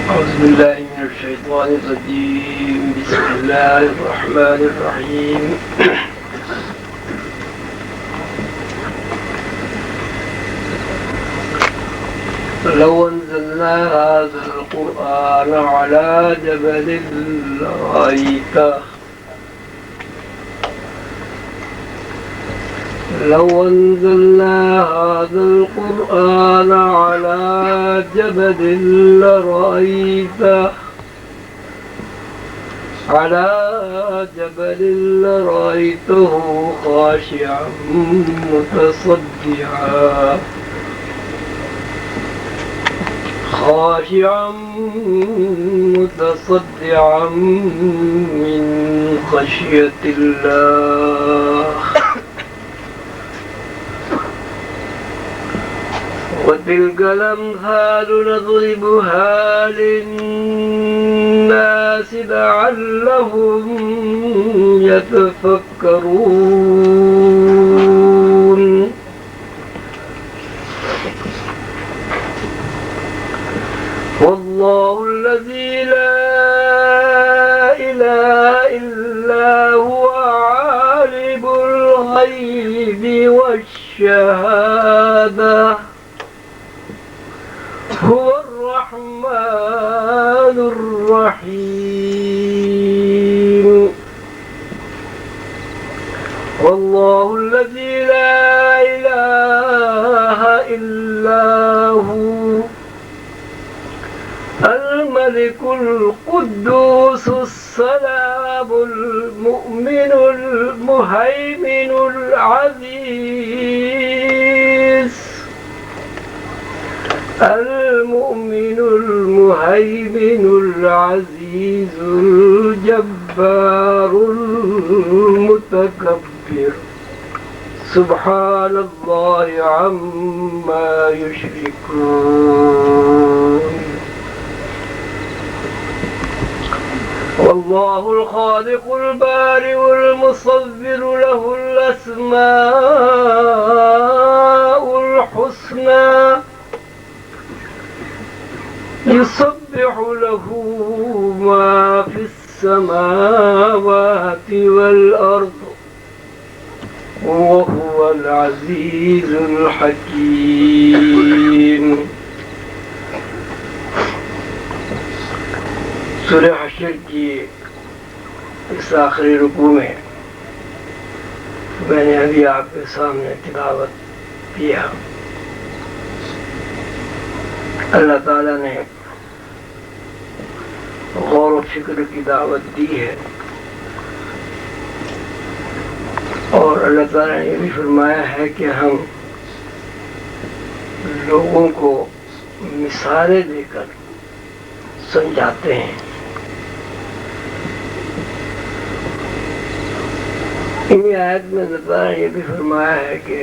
أعوذ بالله من الشيطان الرجيم. بسم الله الرحمن الرحيم. لو أنزلنا هذا القرآن على جبل لرأيته لو أنزلنا هذا القرآن على جبل لرأيته خاشعا متصدعا من خشية الله. وتلك الأمثال نضربها للناس لعلهم يتفكرون. والله الذي لا إله إلا هو عالم الغيب والشهادة هو الرحمن الرحيم. والله الذي لا إله إلا هو الملك القدوس السلام المؤمن المهيمن العزيز الجبار المتكبر. سبحان الله عما يشركون. والله الخالق البارئ المصور له الأسماء الحسنى يسبح له ما في السماوات والأرض وهو العزيز الحكيم. سورہ حشر کی اس آخری رکوع میں میں نے ابھی آپ کے سامنے تلاوت کیا. اللہ تعالیٰ نے غور و فکر کی دعوت دی ہے اور اللہ تعالیٰ نے یہ بھی فرمایا ہے کہ ہم لوگوں کو مثالیں دے کر سمجھاتے ہیں. انہی آیت میں اللہ تعالیٰ نے یہ بھی فرمایا ہے کہ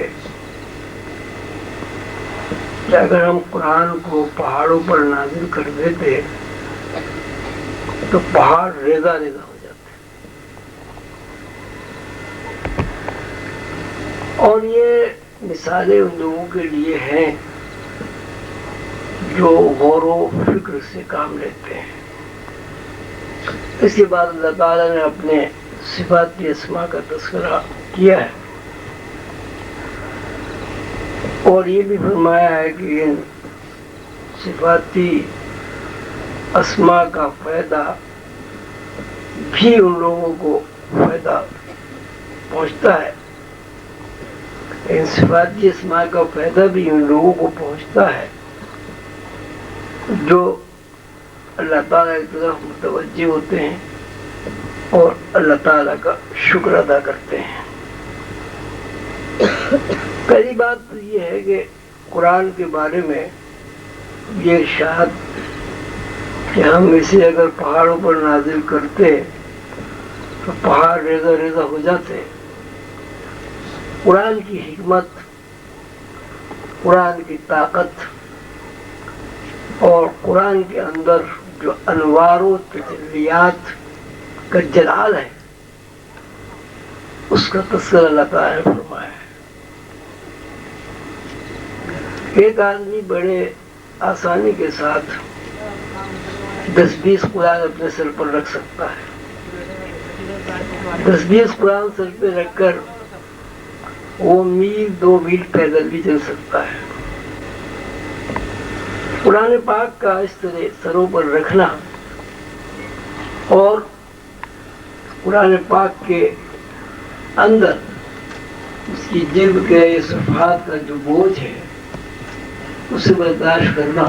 اگر ہم قرآن کو پہاڑوں پر نازل کر دیتے تو پہاڑ ریزہ ریزہ ہو جاتے. اور یہ مثالیں ان لوگوں کے لیے ہیں جو غور و فکر سے کام لیتے ہیں. اس کے بعد اللہ تعالیٰ نے اپنے صفاتی اسماء کا تذکرہ کیا ہے اور یہ بھی فرمایا ہے کہ ان صفاتی اسماء کا فائدہ بھی ان لوگوں کو فائدہ پہنچتا ہے. ان صفاتی اسماء کا فائدہ بھی ان لوگوں کو پہنچتا ہے جو اللہ تعالیٰ کی طرف متوجہ ہوتے ہیں اور اللہ تعالیٰ کا شکر ادا کرتے ہیں. پہلی بات تو یہ ہے کہ قرآن کے بارے میں یہ ارشاد کہ ہم اسے اگر پہاڑوں پر نازل کرتے تو پہاڑ ریزہ ریزہ ہو جاتے. قرآن کی حکمت، قرآن کی طاقت اور قرآن کے اندر جو انوار و تجلیات کا جلال ہے اس کا تذکرہ اللہ تعالیٰ نے فرمایا ہے. ایک آدمی بڑے آسانی کے ساتھ 10-20 قرآن اپنے سر پر رکھ سکتا ہے. 10-20 قرآن سر پہ رکھ کر وہ میل 2 میل پیدل بھی چل سکتا ہے. قرآن پاک کا اس طرح سروں پر رکھنا اور قرآن پاک کے اندر اس کی جلد کے صفحات کا جو بوجھ ہے اسے برداشت کرنا،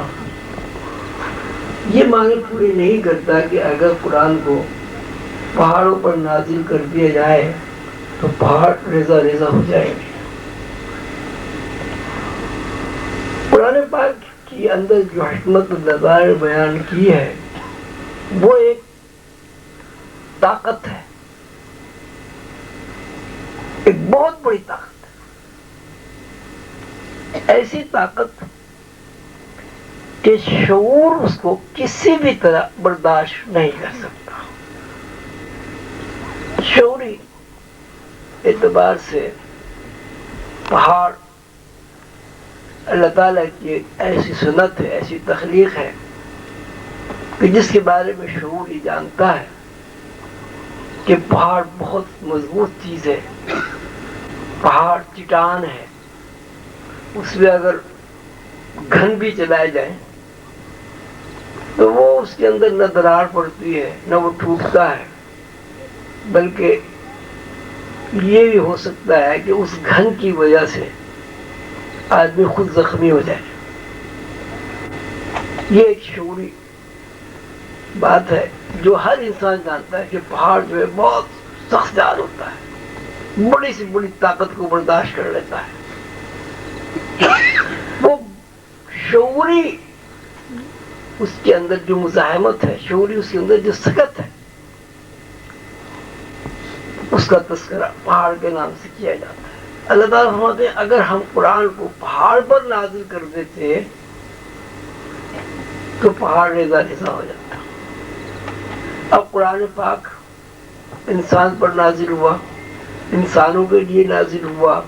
یہ معنی پوری نہیں کرتا کہ اگر قرآن کو پہاڑوں پر نازل کر دیا جائے تو پہاڑ ریزہ ریزہ ہو جائیں گے. قرآن پاک کے اندر جو حکمت اللہ نے بیان کی ہے وہ ایک طاقت ہے، ایک بہت بڑی طاقت ہے. ایسی طاقت کہ شعور اس کو کسی بھی طرح برداشت نہیں کر سکتا. شعوری اعتبار سے پہاڑ اللہ تعالیٰ کی ایک ایسی سنت ہے، ایسی تخلیق ہے کہ جس کے بارے میں شعور ہی جانتا ہے کہ پہاڑ بہت مضبوط چیز ہے، پہاڑ چٹان ہے، اس میں اگر گھن بھی چلائے جائیں تو وہ اس کے اندر نہ دراڑ پڑتی ہے نہ وہ ٹوٹتا ہے، بلکہ یہ بھی ہو سکتا ہے کہ اس گھن کی وجہ سے آدمی خود زخمی ہو جائے. یہ ایک شعوری بات ہے جو ہر انسان جانتا ہے کہ پہاڑ جو ہے بہت سخت جان ہوتا ہے، بڑی سی بڑی طاقت کو برداشت کر لیتا ہے. وہ شعوری اس کے اندر جو مزاحمت ہے، شعوری اس کے اندر جو سکت ہے، اس کا تذکرہ پہاڑ کے نام سے کیا جاتا ہے. اللہ تعالیٰ فرماتے ہیں اگر ہم قرآن کو پہاڑ پر نازل کر دیتے تو پہاڑ ریزہ ریزہ ہو جاتا. اب قرآن پاک انسان پر نازل ہوا، انسانوں کے لیے نازل ہوا،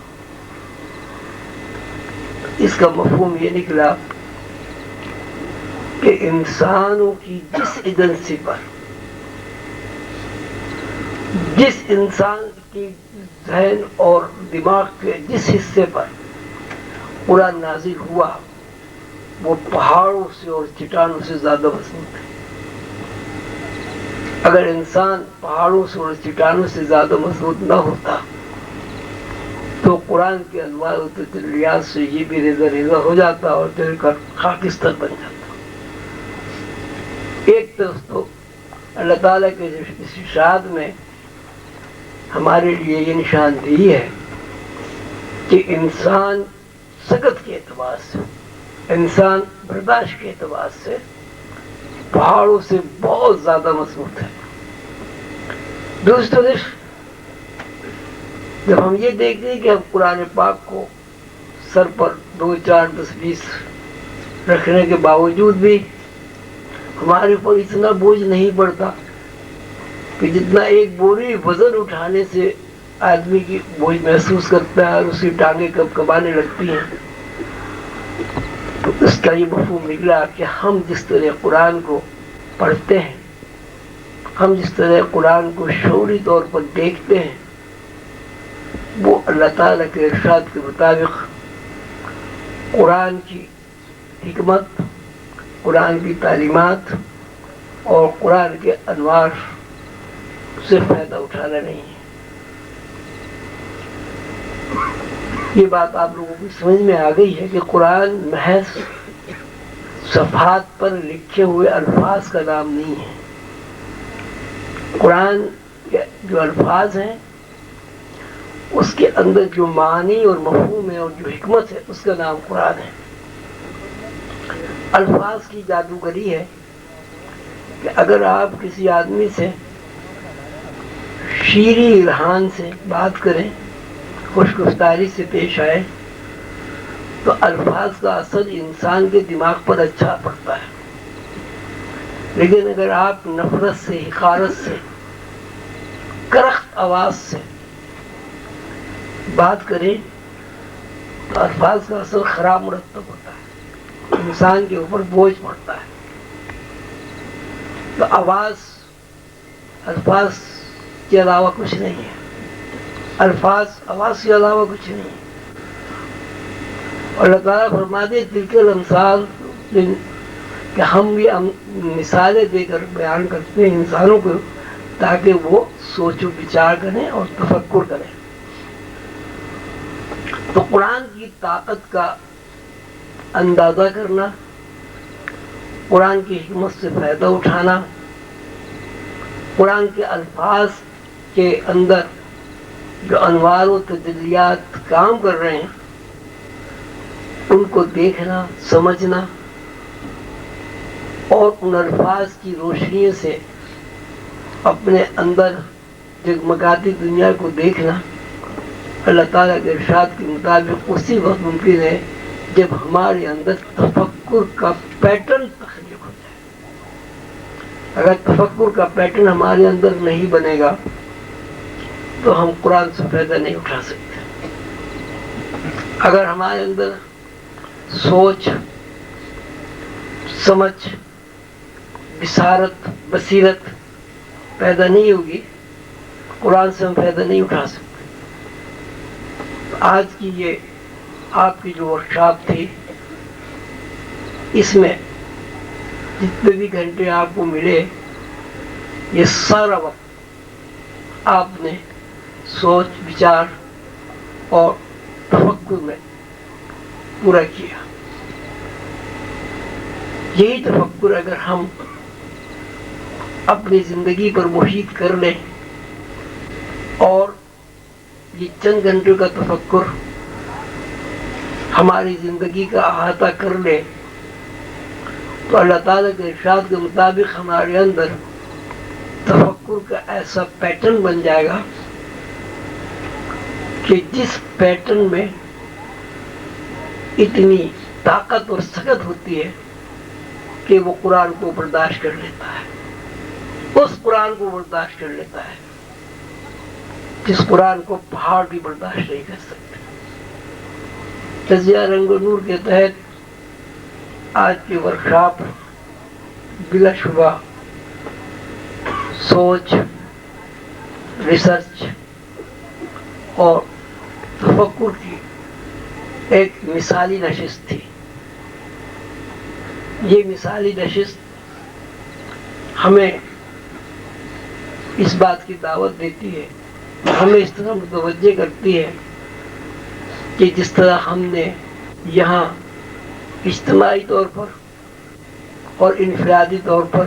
اس کا مفہوم یہ نکلا کہ انسانوں کی جس ایجنسی پر، جس انسان کی ذہن اور دماغ کے جس حصے پر قرآن نازل ہوا وہ پہاڑوں سے اور چٹانوں سے زیادہ مضبوط ہے. اگر انسان پہاڑوں سے اور چٹانوں سے زیادہ مضبوط نہ ہوتا تو قرآن کے انوار و تجلیات سے یہ بھی ریزہ ریزہ ہو جاتا اور دل کا خاکستر بن جاتا. ایک طرف تو اللہ تعالیٰ کے اس ارشاد میں ہمارے لیے یہ نشاندہی ہے کہ انسان سکت کے اعتبار سے، انسان برداشت کے اعتبار سے پہاڑوں سے بہت زیادہ مضبوط ہے. دوسری طرف جب ہم یہ دیکھتے ہیں کہ ہم قرآن پاک کو سر پر 2, 4, 10, 20 رکھنے کے باوجود بھی ہمارے اوپر اتنا بوجھ نہیں پڑتا کہ جتنا ایک بوری وزن اٹھانے سے آدمی کی بوجھ محسوس کرتا ہے اور اس کی ٹانگیں کب کبانے لگتی ہیں. تو اس کا یہ مفہوم نکلا کہ ہم جس طرح قرآن کو پڑھتے ہیں، ہم جس طرح قرآن کو شعوری طور پر دیکھتے ہیں، وہ اللہ تعالیٰ کے ارشاد کے مطابق قرآن کی حکمت، قرآن کی تعلیمات اور قرآن کے انوار سے فائدہ اٹھانا نہیں ہے. یہ بات آپ لوگوں کی سمجھ میں آ گئی ہے کہ قرآن محض صفحات پر لکھے ہوئے الفاظ کا نام نہیں ہے. قرآن کے جو الفاظ ہیں اس کے اندر جو معنی اور مفہوم ہے اور جو حکمت ہے اس کا نام قرآن ہے. الفاظ کی جادوگری ہے کہ اگر آپ کسی آدمی سے شیریں الحان سے بات کریں، خوش گفتاری سے پیش آئے تو الفاظ کا اثر انسان کے دماغ پر اچھا پڑتا ہے. لیکن اگر آپ نفرت سے، حقارت سے، کرخت آواز سے بات کریں تو الفاظ کا اثر خراب مرتب ہوتا ہے، انسان کے اوپر بوجھ پڑتا ہے. تو آواز الفاظ کے علاوہ کچھ نہیں ہے، الفاظ آواز کے علاوہ کچھ نہیں ہے. اور اللہ تعالیٰ فرماتے تلک الامثال کہ ہم یہ مثالیں دے کر بیان کرتے ہیں انسانوں کو تاکہ وہ سوچ و بچار کریں اور تفکر کریں. تو قرآن کی طاقت کا اندازہ کرنا، قرآن کی حکمت سے فائدہ اٹھانا، قرآن کے الفاظ کے اندر جو انوار و تجلیات کام کر رہے ہیں ان کو دیکھنا، سمجھنا اور ان الفاظ کی روشنی سے اپنے اندر جگمگاتی دنیا کو دیکھنا اللہ تعالیٰ کے ارشاد کے مطابق اسی وقت ممکن ہے جب ہمارے اندر تفکر کا پیٹرن تخلیق ہو جائے. اگر تفکر کا پیٹرن ہمارے اندر نہیں بنے گا تو ہم قرآن سے فائدہ نہیں اٹھا سکتے. اگر ہمارے اندر سوچ، سمجھ، بصارت، بصیرت پیدا نہیں ہوگی، قرآن سے ہم فائدہ نہیں اٹھا سکتے. آج کی یہ آپ کی جو ورکشاپ تھی، اس میں جتنے بھی گھنٹے آپ کو ملے یہ سارا وقت آپ نے سوچ، بچار اور تفکر میں پورا کیا. یہی تفکر اگر ہم اپنی زندگی پر محیط کر لیں اور یہ چند گھنٹوں کا تفکر ہماری زندگی کا احاطہ کر لے تو اللہ تعالیٰ کے ارشاد کے مطابق ہمارے اندر تفکر کا ایسا پیٹرن بن جائے گا کہ جس پیٹرن میں اتنی طاقت اور سخت ہوتی ہے کہ وہ قرآن کو برداشت کر لیتا ہے، اس قرآن کو برداشت کر لیتا ہے جس قرآن کو پہاڑ بھی برداشت نہیں کر سکتے. تجزیہ رنگ و نور کے تحت آج کی ورکشاپ بلا شبہ سوچ، ریسرچ اور تفکر کی ایک مثالی نشست تھی. یہ مثالی نشست ہمیں اس بات کی دعوت دیتی ہے، ہمیں اس طرح متوجہ کرتی ہے کہ جس طرح ہم نے یہاں اجتماعی طور پر اور انفرادی طور پر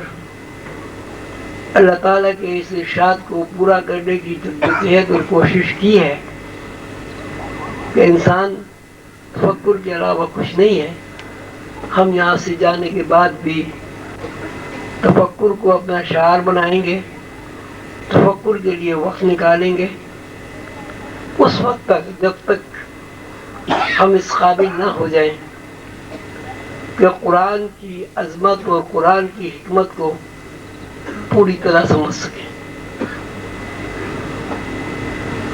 اللہ تعالیٰ کے اس ارشاد کو پورا کرنے کی جدوجہد اور کوشش کی ہے کہ انسان تفکر کے علاوہ کچھ نہیں ہے. ہم یہاں سے جانے کے بعد بھی تفکر کو اپنا شعار بنائیں گے، تفکر کے لیے وقت نکالیں گے. اس وقت تک جب تک ہم اس قابل نہ ہو جائیں کہ قرآن کی عظمت اور قرآن کی حکمت کو پوری طرح سمجھ سکیں.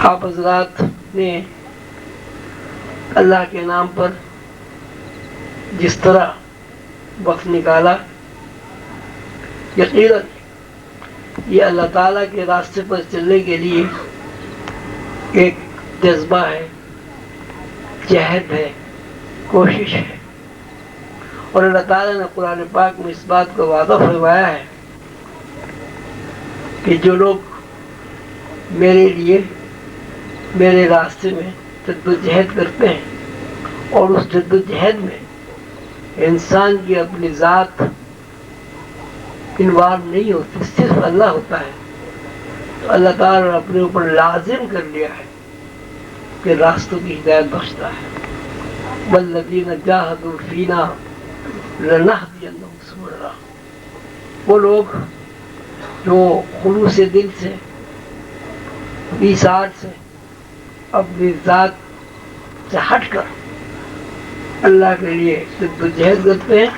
آپ حضرات نے اللہ کے نام پر جس طرح وقت نکالا، یقیناً یہ اللہ تعالیٰ کے راستے پر چلنے کے لیے ایک جذبہ ہے، جہد ہے، کوشش ہے. اور اللہ تعالیٰ نے قرآن پاک میں اس بات کا وعدہ فرمایا ہے کہ جو لوگ میرے لیے میرے راستے میں جدوجہد کرتے ہیں اور اس جدوجہد میں انسان کی اپنی ذات انوالو نہیں ہوتی، صرف اللہ ہوتا ہے، تو اللہ تعالیٰ نے اپنے اوپر لازم کر لیا ہے کہ راستوں کی ہدایت بخشتا ہے. والذین جاہدوا فینا لنہدینہم سبلنا. وہ لوگ جو خلوص دل سے، ایثار سے، اپنی ذات سے ہٹ کر اللہ کے لیے جدوجہد کرتے ہیں،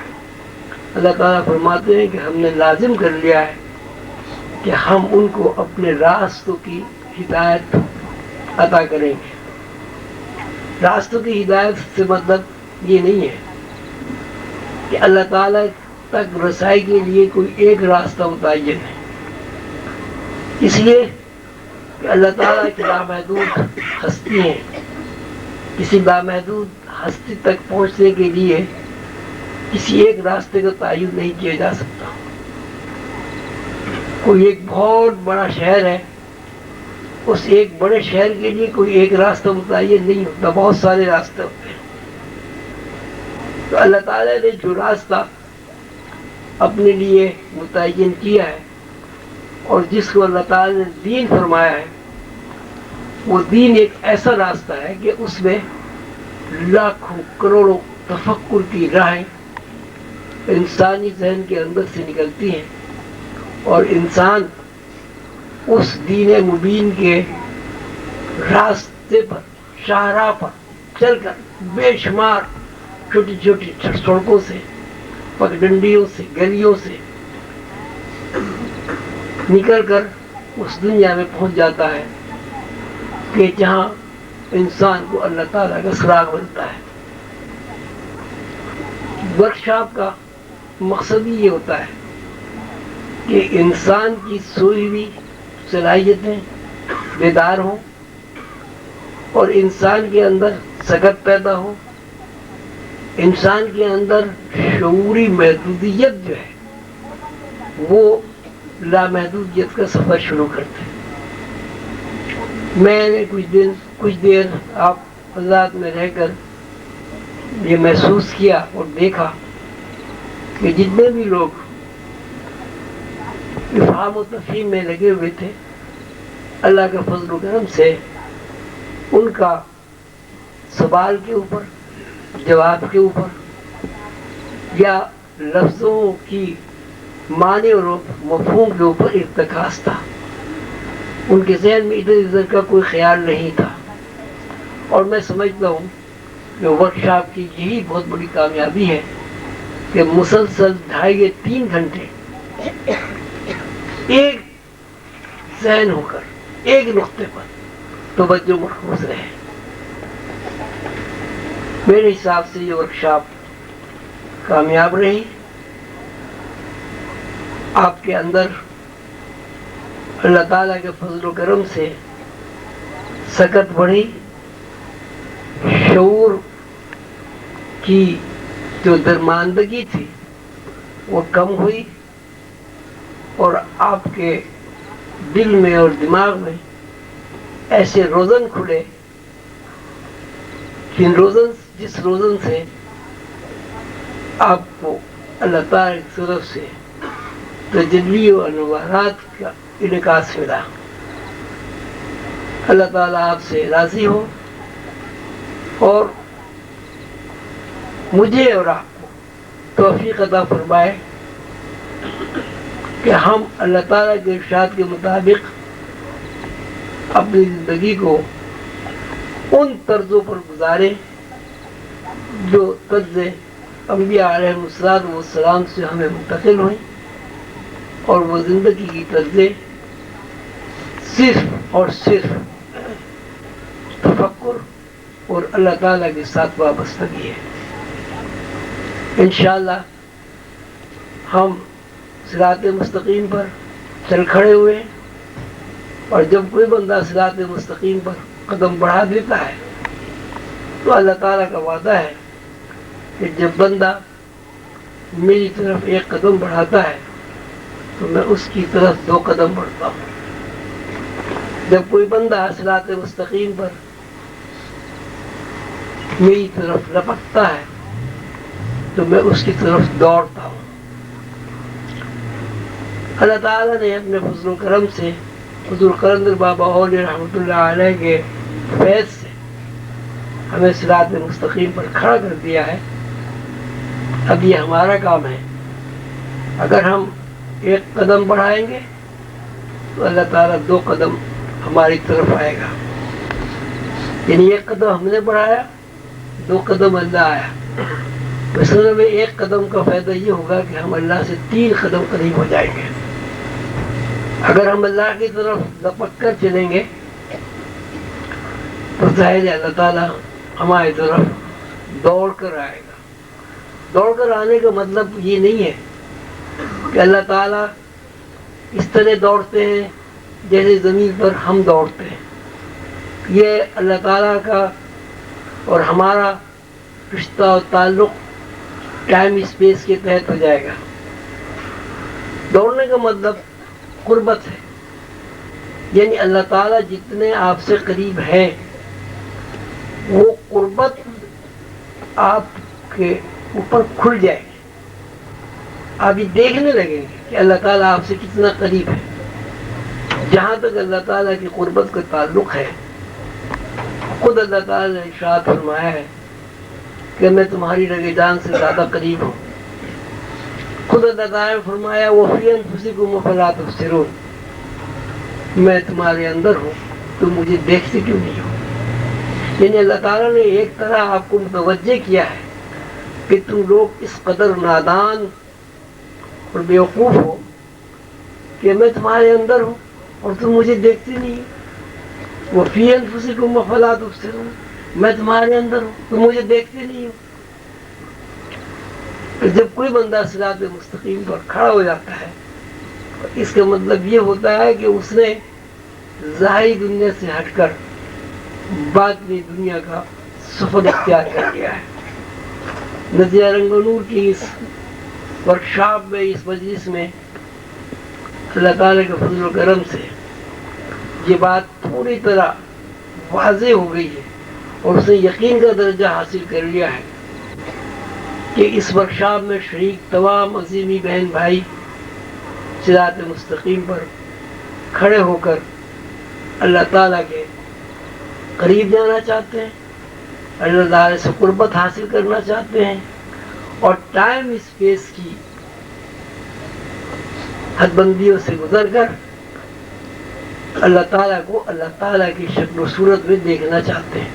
اللہ تعالیٰ فرماتے ہیں کہ ہم نے لازم کر لیا ہے کہ ہم ان کو اپنے راستوں کی ہدایت عطا کریں گے. راستوں کی ہدایت سے مطلب یہ نہیں ہے کہ اللہ تعالیٰ تک رسائی کے لیے کوئی ایک راستہ متعین ہے، اس لیے کہ اللہ تعالیٰ کی لامحدود ہستی ہے. کسی لامحدود ہستی تک پہنچنے کے لیے کسی ایک راستے کا تعین نہیں کیا جا سکتا. کوئی ایک بہت بڑا شہر ہے، اس ایک بڑے شہر کے لیے کوئی ایک راستہ متعین نہیں ہوتا، بہت سارے راستے ہوتے ہیں. تو اللہ تعالیٰ نے جو راستہ اپنے لیے متعین کیا ہے اور جس کو اللہ تعالیٰ نے دین فرمایا ہے، وہ دین ایک ایسا راستہ ہے کہ اس میں لاکھوں کروڑوں تفکر کی راہیں انسانی ذہن کے اندر سے نکلتی ہیں، اور انسان اس دین مبین کے راستے پر، شاہراہ پر چل کر بے شمار چھوٹی چھوٹی سڑکوں سے، پگڈنڈیوں سے، گلیوں سے نکل کر اس دنیا میں پہنچ جاتا ہے کہ جہاں انسان کو اللہ تعالیٰ کا سراغ ملتا ہے. ورکشاپ کا مقصد ہی یہ ہوتا ہے کہ انسان کی سوئی ہوئی صلاحیتیں بیدار ہوں اور انسان کے اندر سکت پیدا ہو، انسان کے اندر شعوری محدودیت جو ہے وہ لامحدودیت کا سفر شروع کرتے ہیں. میں نے کچھ دیر آپ حضرات میں رہ کر یہ محسوس کیا اور دیکھا کہ جتنے بھی لوگ افہام و تفہیم میں لگے ہوئے تھے، اللہ کے فضل و کرم سے ان کا سوال کے اوپر، جواب کے اوپر یا لفظوں کی معنی اور مفہوم کے اوپر ارتکاز تھا. ان کے ذہن میں ادھر ادھر کا کوئی خیال نہیں تھا. اور میں سمجھتا ہوں کہ ورکشاپ کی یہی بہت بڑی کامیابی ہے کہ مسلسل 2.5 یا 3 گھنٹے ایک ذہن ہو کر ایک نقطے پر توجہ مرکوز رہے. میرے حساب سے یہ ورکشاپ کامیاب رہی. آپ کے اندر اللہ تعالیٰ کے فضل و کرم سے سکت بڑھی، شعور کی جو درماندگی تھی وہ کم ہوئی، اور آپ کے دل میں اور دماغ میں ایسے روزن کھلے جس روزن سے آپ کو اللہ تعالیٰ کی طرف سے تجلی و انوارات کا انعکاس ملا. اللہ تعالیٰ آپ سے راضی ہو اور مجھے اور آپ کو توفیق عطا فرمائے کہ ہم اللہ تعالیٰ کے ارشاد کے مطابق اپنی زندگی کو ان طرزوں پر گزاریں جو طرز انبیاء علیہ السلام سے ہمیں منتقل ہوئیں، اور وہ زندگی کی طرزیں صرف اور صرف تفکر اور اللہ تعالیٰ کے ساتھ وابستگی ہے. انشاءاللہ ہم صراط مستقیم پر چل کھڑے ہوئے، اور جب کوئی بندہ صراط مستقیم پر قدم بڑھا دیتا ہے تو اللہ تعالیٰ کا وعدہ ہے کہ جب بندہ میری طرف ایک قدم بڑھاتا ہے تو میں اس کی طرف 2 قدم بڑھتا ہوں. جب کوئی بندہ صراط مستقیم پر میری طرف لپکتا ہے تو میں اس کی طرف دوڑتا ہوں. اللہ تعالیٰ نے اپنے فضل و کرم سے حضور قلندر بابا اولیاء رحمۃ اللہ علیہ کے فیض سے ہمیں صراط مستقیم پر کھڑا کر دیا ہے. اب یہ ہمارا کام ہے. اگر ہم ایک قدم بڑھائیں گے تو اللہ تعالیٰ 2 قدم ہماری طرف آئے گا. یعنی ایک قدم ہم نے بڑھایا، 2 قدم اللہ آیا. اصل میں ایک قدم کا فائدہ یہ ہوگا کہ ہم اللہ سے 3 قدم قریب ہو جائیں گے. اگر ہم اللہ کی طرف لپک کر چلیں گے تو ظاہر ہے اللہ تعالیٰ ہماری طرف دوڑ کر آئے گا. دوڑ کر آنے کا مطلب یہ نہیں ہے کہ اللہ تعالیٰ اس طرح دوڑتے ہیں جیسے زمین پر ہم دوڑتے ہیں. یہ اللہ تعالیٰ کا اور ہمارا رشتہ اور تعلق ٹائم اسپیس کے تحت ہو جائے گا. دوڑنے کا مطلب قربت ہے، یعنی اللہ تعالیٰ جتنے آپ سے قریب ہیں وہ قربت آپ کے اوپر کھل جائے گی. آپ یہ دیکھنے لگیں گے کہ اللہ تعالیٰ آپ سے کتنا قریب ہے. جہاں تک اللہ تعالیٰ کی قربت کا تعلق ہے، خود اللہ تعالیٰ نے ارشاد فرمایا ہے کہ میں تمہاری رگ جان سے زیادہ قریب ہوں. خود اللہ تعالیٰ نے فرمایا وَفِي أَنفُسِكُمْ أَفَلَا تُبْصِرُونَ، میں تمہارے اندر ہوں، تم مجھے دیکھتے کیوں نہیں ہو. یعنی اللہ تعالیٰ نے ایک طرح آپ کو متوجہ کیا ہے کہ تم لوگ اس قدر نادان اور بیوقوف ہو کہ میں تمہارے اندر ہوں اور تم مجھے دیکھتے نہیں ہو. وَفِي أَنفُسِكُمْ أَفَلَا تُبْصِرُونَ، میں تمہارے اندر ہوں، تم مجھے دیکھتے نہیں ہو. جب کوئی بندہ صراط مستقیم پر کھڑا ہو جاتا ہے، اس کا مطلب یہ ہوتا ہے کہ اس نے ظاہری دنیا سے ہٹ کر باطنی دنیا کا سفر اختیار کر لیا ہے. نتیجہ رنگ و نور کی اس ورکشاپ میں، اس مجلس میں اللہ تعالیٰ کے فضل و کرم سے یہ بات پوری طرح واضح ہو گئی ہے اور اس نے یقین کا درجہ حاصل کر لیا ہے کہ اس ورکشاپ میں شریک تمام عظیمی بہن بھائی صراط مستقیم پر کھڑے ہو کر اللہ تعالیٰ کے قریب جانا چاہتے ہیں، اللہ تعالیٰ سے قربت حاصل کرنا چاہتے ہیں اور ٹائم اسپیس کی حد بندیوں سے گزر کر اللہ تعالیٰ کو اللہ تعالیٰ کی شکل و صورت میں دیکھنا چاہتے ہیں.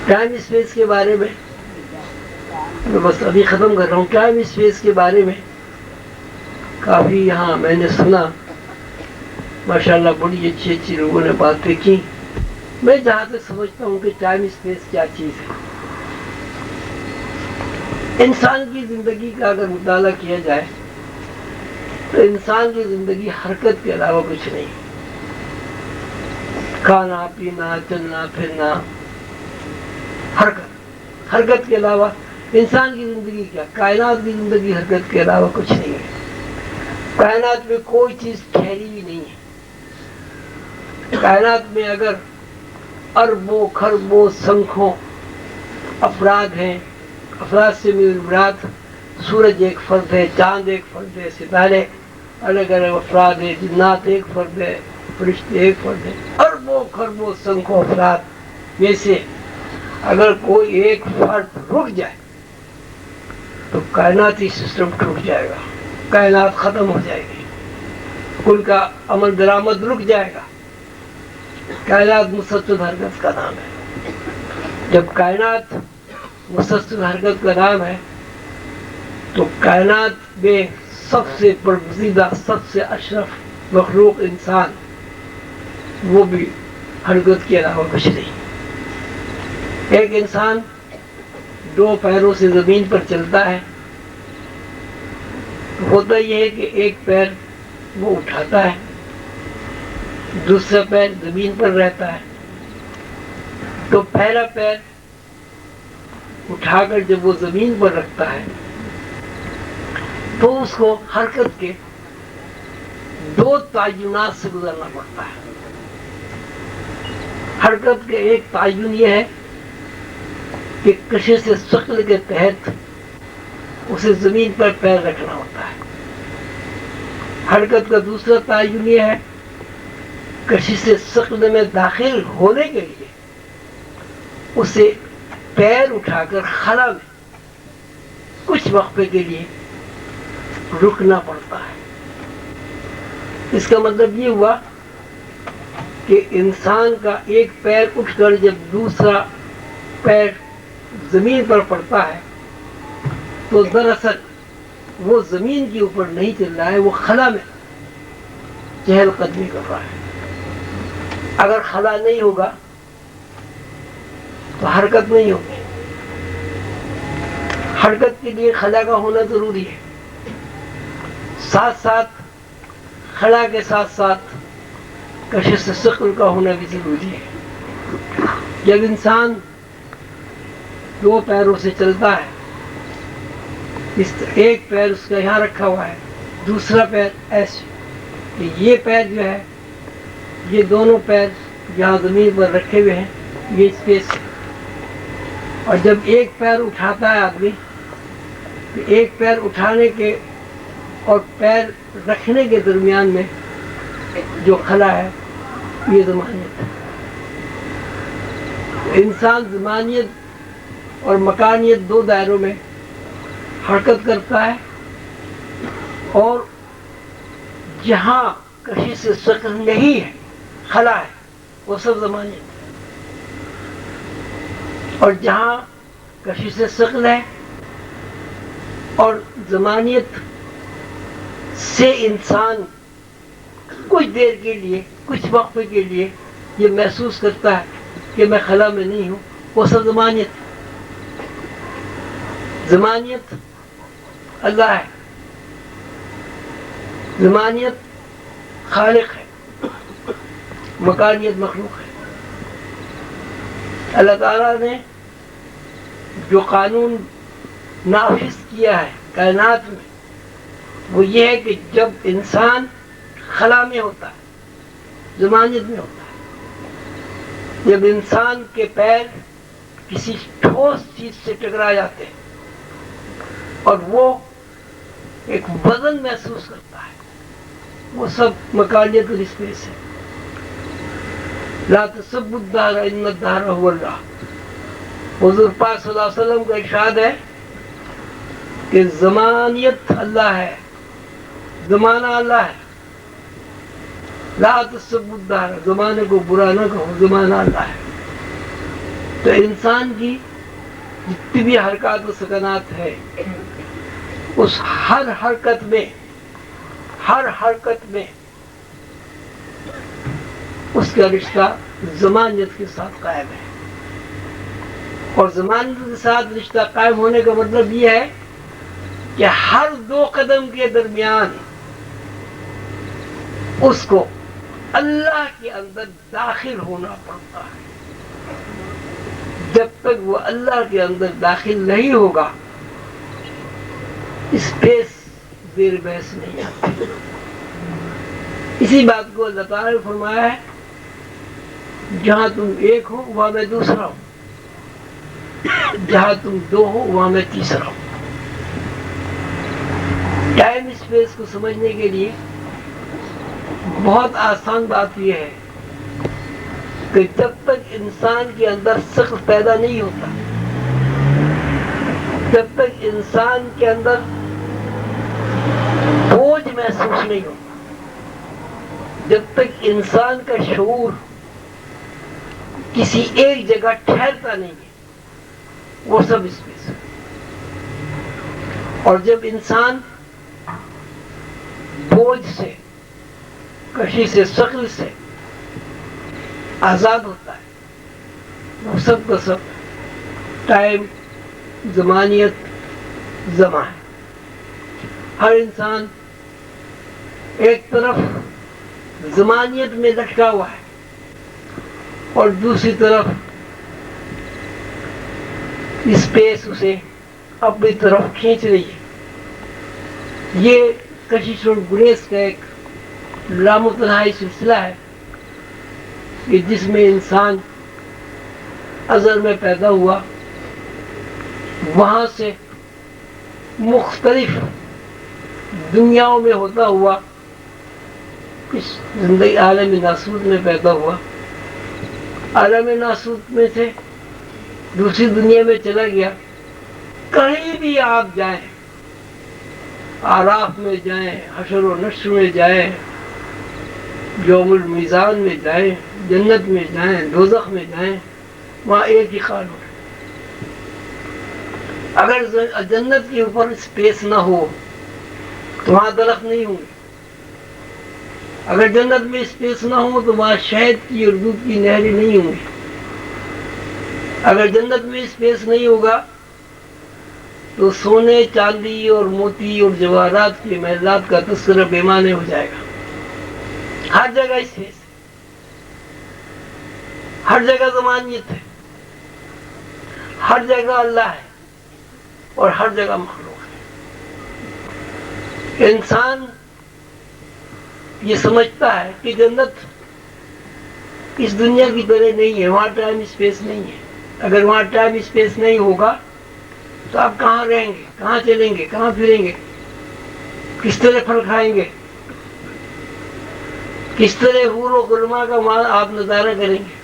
ٹائم اسپیس کے بارے میں میں بس ابھی ختم کر رہا ہوں. ٹائم اسپیس کے بارے میں کافی یہاں میں نے سنا، ماشاءاللہ بڑی اچھی اچھی لوگوں نے باتیں کی. میں جہاں تک سمجھتا ہوں کہ ٹائم اسپیس کیا چیز ہے. انسان کی زندگی کا اگر مطالعہ کیا جائے تو انسان کی زندگی حرکت کے علاوہ کچھ نہیں. کھانا پینا چلنا پھرنا، حرکت کے علاوہ انسان کی زندگی کیا؟ کائنات کی زندگی حرکت کے علاوہ کچھ نہیں ہے. کائنات میں کوئی چیز ٹھہری ہوئی نہیں ہے. کائنات میں اگر اربوں خربوں سنکھوں افراد ہیں، افراد سے مراد سورج ایک فرد ہے، چاند ایک فرد ہے، ستارے الگ الگ افراد ہیں، جنات ایک فرد ہے، فرشتے ایک فرد ہے. اربوں خربوں سنکھوں افراد میں سے اگر کوئی ایک فرد رک جائے تو کائناتی سسٹم ٹوٹ جائے گا، کائنات ختم ہو جائے گی، کل کا عمل درآمد رک جائے گا. کائنات مسلسل حرکت کا نام ہے. جب کائنات مسلسل حرکت کا نام ہے تو کائنات میں سب سے برگزیدہ، سب سے اشرف مخلوق انسان، وہ بھی حرکت کے علاوہ کچھ نہیں. ایک انسان دو پیروں سے زمین پر چلتا ہے، ہوتا یہ ہے کہ ایک پیر وہ اٹھاتا ہے، دوسرا پیر زمین پر رہتا ہے. تو پہلا پیر اٹھا کر جب وہ زمین پر رکھتا ہے تو اس کو حرکت کے دو تعینات سے گزرنا پڑتا ہے. حرکت کے ایک تعین یہ ہے کہ کشش ثقل کے تحت اسے زمین پر پیر رکھنا ہوتا ہے. حرکت کا دوسرا تعین یہ ہے کشش ثقل میں داخل ہونے کے لیے اسے پیر اٹھا کر خلا میں کچھ وقفے کے لیے رکنا پڑتا ہے. اس کا مطلب یہ ہوا کہ انسان کا ایک پیر اٹھ کر جب دوسرا پیر زمین پر پڑتا ہے تو دراصل وہ زمین کے اوپر نہیں چل رہا ہے، وہ خلا میں چہل قدمی کر رہا ہے. اگر خلا نہیں ہوگا تو حرکت نہیں ہوگی. حرکت کے لیے خلا کا ہونا ضروری ہے. ساتھ ساتھ خلا کے ساتھ ساتھ کشش ثقل کا ہونا بھی ضروری ہے. جب انسان دو پیروں سے چلتا ہے، ایک پیر اس کا یہاں رکھا ہوا ہے، دوسرا پیر ایسے، کہ یہ پیر جو ہے، یہ دونوں پیر جہاں زمین پر رکھے ہوئے ہیں یہ اسپیس ہے. اور جب ایک پیر اٹھاتا ہے آدمی تو ایک پیر اٹھانے کے اور پیر رکھنے کے درمیان میں جو خلا ہے یہ زمانیت ہے. انسان زمانیت اور مکانیت دو دائروں میں حرکت کرتا ہے، اور جہاں کشش ثقل نہیں ہے، خلا ہے، وہ سب زمانیت ہے. اور جہاں کشش ثقل ہے اور زمانیت سے انسان کچھ دیر کے لیے، کچھ وقت کے لیے یہ محسوس کرتا ہے کہ میں خلا میں نہیں ہوں، وہ سب زمانیت ہے. زمانیت اللہ ہے، زمانیت خالق ہے، مکانیت مخلوق ہے. اللہ تعالیٰ نے جو قانون نافذ کیا ہے کائنات میں وہ یہ ہے کہ جب انسان خلا میں ہوتا ہے، زمانیت میں ہوتا ہے، جب انسان کے پیر کسی ٹھوس چیز سے ٹکرا جاتے ہیں اور وہ ایک وزن محسوس کرتا ہے، وہ سب مکانیت اور اسپیس ہے. لا تسبوا الدہر ان الدہر هو اللہ. حضور پاک صلی اللہ علیہ وسلم کا ارشاد ہے کہ زمانیت اللہ ہے، زمانہ اللہ ہے. لا تسبوا الدہر، زمانے کو برا نہ کہو، زمانہ اللہ ہے. تو انسان کی جتنی بھی حرکات و سکنات ہے، اس ہر حرکت میں اس کا رشتہ زمانیت کے ساتھ قائم ہے. اور زمانیت کے ساتھ رشتہ قائم ہونے کا مطلب یہ ہے کہ ہر دو قدم کے درمیان اس کو اللہ کے اندر داخل ہونا پڑتا ہے. جب تک وہ اللہ کے اندر داخل نہیں ہوگا اسپیس زیر بحث نہیں آتی. اسی بات کو اللہ تعالیٰ نے فرمایا ہے جہاں تم ایک ہو وہاں میں دوسرا ہوں، جہاں تم دو ہو وہاں میں تیسرا ہوں. ٹائم اسپیس کو سمجھنے کے لیے بہت آسان بات یہ ہے کہ جب تک انسان کے اندر ثقل پیدا نہیں ہوتا، جب تک انسان کے اندر بوجھ محسوس نہیں ہوتا، جب تک انسان کا شعور کسی ایک جگہ ٹھہرتا نہیں ہے، وہ سب اسپیس ہے. اور جب انسان بوجھ سے، کشش ثقل سے آزاد ہوتا ہے، وہ سب کا سب ٹائم، زمانیت، زمان ہے. ہر انسان ایک طرف زمانیت میں لٹکا ہوا ہے اور دوسری طرف اسپیس اسے اپنی طرف کھینچ رہی ہے. یہ کشش اور گریز کا ایک لامتناہی سلسلہ ہے کہ جس میں انسان ازل میں پیدا ہوا، وہاں سے مختلف دنیاؤں میں ہوتا ہوا اس زندگی عالم ناسوت میں پیدا ہوا، عالم ناسوت میں سے دوسری دنیا میں چلا گیا. کہیں بھی آپ جائیں، آراف میں جائیں، حشر و نشر میں جائیں، یوم المیزان میں جائیں، جنت میں جائیں، دوزخ میں جائیں، وہاں ایک ہی قانون ہے. اگر جنت کے اوپر اسپیس نہ ہو تو وہاں درخت نہیں ہوں گے. اگر جنت میں اسپیس نہ ہو تو وہاں شہد کی اور دودھ کی نہریں نہیں ہوں گی. اگر جنت میں اسپیس نہیں ہوگا تو سونے چاندی اور موتی اور جواہرات کے محلات کا تذکرہ پیمانے ہو جائے گا. ہر جگہ اسپیس ہے، ہر جگہ ضمانیت ہے، ہر جگہ اللہ ہے اور ہر جگہ مخلوق ہے. انسان یہ سمجھتا ہے کہ جنت اس دنیا کی طرح نہیں ہے، وہاں ٹائم اسپیس نہیں ہے. اگر وہاں ٹائم اسپیس نہیں ہوگا تو آپ کہاں رہیں گے، کہاں چلیں گے، کہاں پھریں گے، کس طرح پھل کھائیں گے، کس طرح حور و غلما کا آپ نظارہ کریں گے.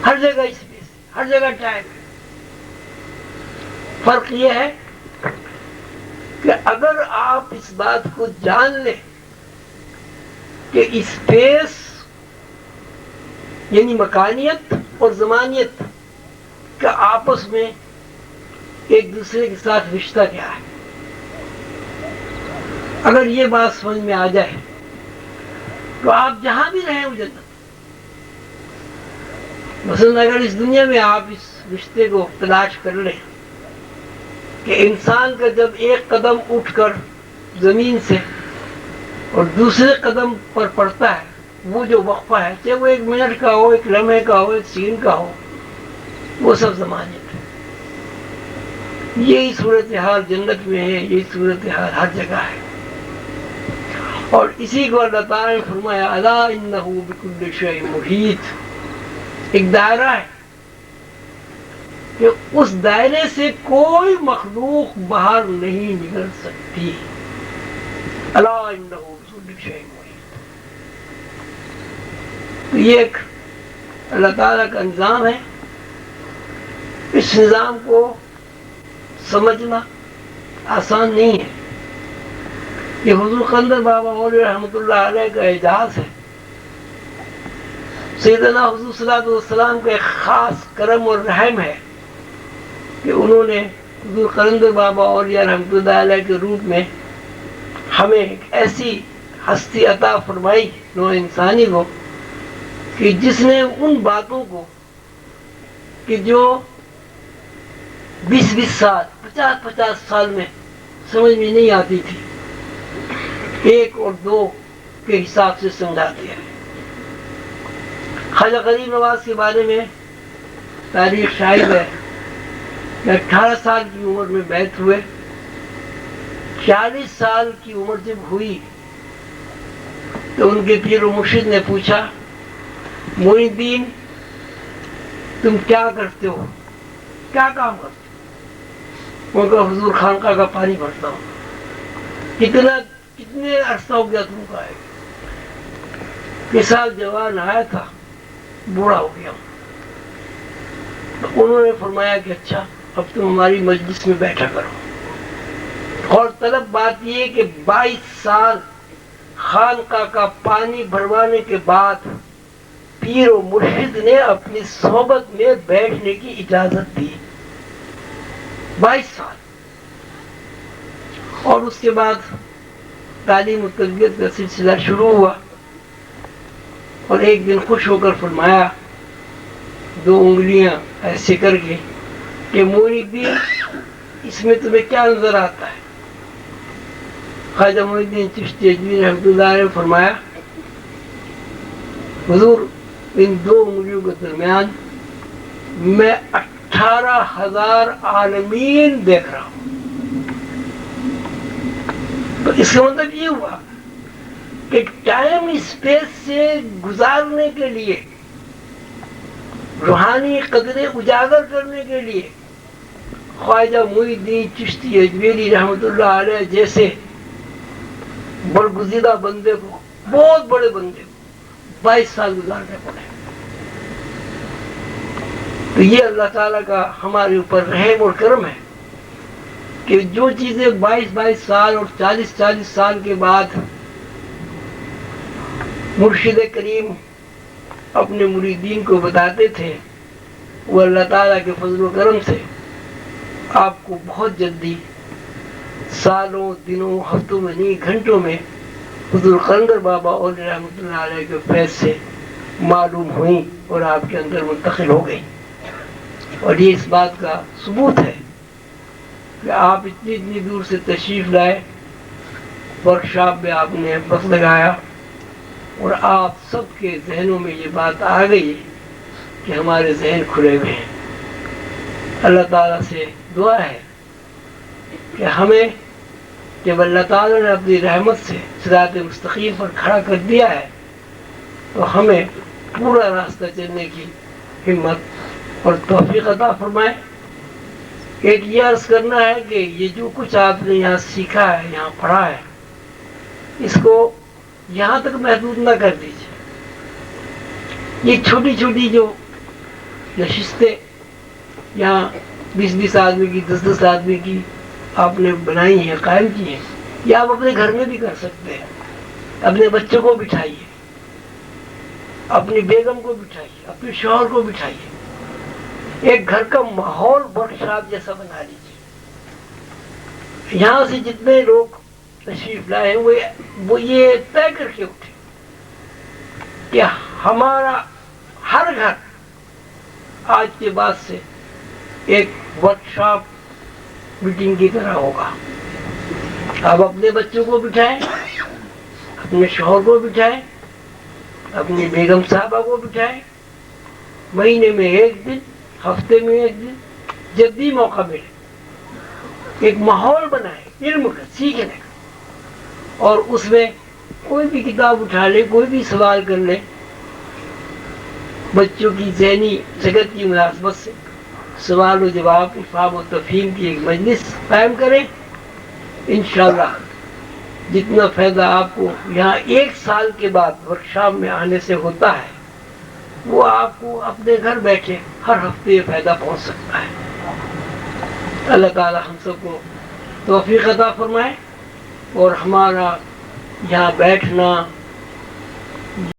ہر جگہ اسپیس، ہر جگہ ٹائم ہے. فرق یہ ہے کہ اگر آپ اس بات کو جان لیں کہ اسپیس یعنی مکانیت اور زمانیت کا آپس میں ایک دوسرے کے ساتھ رشتہ کیا ہے، اگر یہ بات سمجھ میں آ جائے تو آپ جہاں بھی رہیں وہ جنت. مثلا اگر اس دنیا میں آپ اس رشتے کو تلاش کر لیں کہ انسان کا جب ایک قدم اٹھ کر زمین سے اور دوسرے قدم پر پڑتا ہے، وہ جو وقفہ ہے، چاہے وہ 1 منٹ کا ہو، 1 لمحے کا ہو، 1 سیکنڈ کا ہو، وہ سب ضمانت ہے. یہی صورتحال جنت میں ہے، یہی صورتحال ہر جگہ ہے. اور اسی کو اللہ تعالیٰ نے فرمایا الا انہ بکل شیء محیط. ایک دائرہ ہے کہ اس دائرے سے کوئی مخلوق باہر نہیں نکل سکتی. الا انہ بکل شیء محیط. تو یہ ایک اللہ تعالیٰ کا نظام ہے. اس نظام کو سمجھنا آسان نہیں ہے. یہ حضور قلندر بابا مولوی رحمۃ اللہ علیہ کا اعجاز ہے. سیدنا حضور صلی اللہ علیہ وسلم کا ایک خاص کرم اور رحم ہے کہ انہوں نے حضور قلندر بابا اولیاء رحمۃ اللہ علیہ کے روپ میں ہمیں ایک ایسی ہستی عطا فرمائی نوع انسانی کو کہ جس نے ان باتوں کو کہ جو 20 سال 50 سال میں سمجھ میں نہیں آتی تھی، 1 اور 2 کے حساب سے سمجھا دیا ہے. خواجہ غریب نواز کے بارے میں تاریخ شاہد ہے کہ 18 سال کی عمر میں بیعت ہوئے. 40 سال کی عمر جب ہوئی تو ان کے پیر و مرشد نے پوچھا معین الدین تم کیا کرتے ہو، کیا کام کرتے ہو؟ ان کا حضور خانقاہ کا پانی بھرتا ہوں. کتنے عرصہ ہو گیا تم کا ہے؟ کہ سال جوان آیا تھا بوڑھا ہو گیا. تو انہوں نے فرمایا کہ اچھا اب تم ہماری مجلس میں بیٹھا کرو. اور طلب بات یہ کہ 22 سال خانقاہ کا پانی بھروانے کے بعد پیر و مرشد نے اپنی صحبت میں بیٹھنے کی اجازت دی. 22 سال. اور اس کے بعد تعلیم و تربیت کا سلسلہ شروع ہوا. اور ایک دن خوش ہو کر فرمایا 2 انگلیاں ایسے کر کے کہ معین الدین اس میں تمہیں کیا نظر آتا ہے؟ خواجہ معین الدین چشتی اجمیری رحمۃ اللہ علیہ نے فرمایا حضور ان 2 انگلیوں کے درمیان میں 18,000 عالمین دیکھ رہا ہوں. تو اس کا مطلب یہ ہوا کہ ٹائم اسپیس سے گزارنے کے لیے، روحانی قدریں اجاگر کرنے کے لیے خواجہ معین الدین چشتی اجمیری رحمۃ اللہ علیہ جیسے برگزیدہ بندے کو، بہت بڑے بندے کو 22 سال گزارنے پڑے. تو یہ اللہ تعالیٰ کا ہمارے اوپر رحم اور کرم ہے کہ جو چیزیں 22 سال اور 40 سال کے بعد مرشد کریم اپنے مریدین کو بتاتے تھے، وہ اللہ تعالیٰ کے فضل و کرم سے آپ کو بہت جلدی سالوں، دنوں، ہفتوں میں نہیں گھنٹوں میں حضور قلندر بابا اور رحمۃ اللہ علیہ کے فیض سے معلوم ہوئیں اور آپ کے اندر منتقل ہو گئی. اور یہ اس بات کا ثبوت ہے کہ آپ اتنی دور سے تشریف لائے، ورکشاپ میں آپ نے وقت لگایا اور آپ سب کے ذہنوں میں یہ بات آ گئی کہ ہمارے ذہن کھلے ہوئے ہیں۔ اللہ تعالیٰ سے دعا ہے کہ ہمیں جب اللہ تعالیٰ نے اپنی رحمت سے صراط مستقیم پر کھڑا کر دیا ہے تو ہمیں پورا راستہ چلنے کی ہمت اور توفیق عطا فرمائے۔ ایک یہ عرض کرنا ہے کہ یہ جو کچھ آپ نے یہاں سیکھا ہے، یہاں پڑھا ہے، اس کو یہاں تک محدود نہ کر دیجیے۔ یہ چھوٹی چھوٹی جو نشستیں یہاں 20 آدمی کی، 10 آدمی کی آپ نے بنائی ہیں، قائم کی ہیں، یہ آپ اپنے گھر میں بھی کر سکتے ہیں۔ اپنے بچوں کو بٹھائیے، اپنی بیگم کو بٹھائیے، اپنے شوہر کو بٹھائیے، ایک گھر کا ماحول ورکشاپ جیسا بنا لیجیے۔ یہاں سے جتنے لوگ تشریف لائے ہیں وہ یہ طے کر کے اٹھے کہ ہمارا ہر گھر آج کے بعد سے ایک ورکشاپ میٹنگ کی طرح ہوگا۔ آپ اپنے بچوں کو بٹھائیں، اپنے شوہر کو بٹھائیں، اپنی بیگم صاحبہ کو بٹھائیں، مہینے میں ایک دن، ہفتے میں ایک دن، جب بھی موقع ملے ایک ماحول بنائے علم کا، سیکھنے کا، اور اس میں کوئی بھی کتاب اٹھا لے، کوئی بھی سوال کر لے، بچوں کی ذہنی جگت کی مناسبت سے سوال و جواب، افہام و تفہیم کی ایک مجلس قائم کریں۔ انشاءاللہ جتنا فائدہ آپ کو یہاں 1 سال کے بعد ورکشاپ میں آنے سے ہوتا ہے، وہ آپ کو اپنے گھر بیٹھے ہر ہفتے یہ فائدہ پہنچ سکتا ہے۔ اللہ تعالی ہم سب کو توفیق عطا فرمائے اور ہمارا یہاں بیٹھنا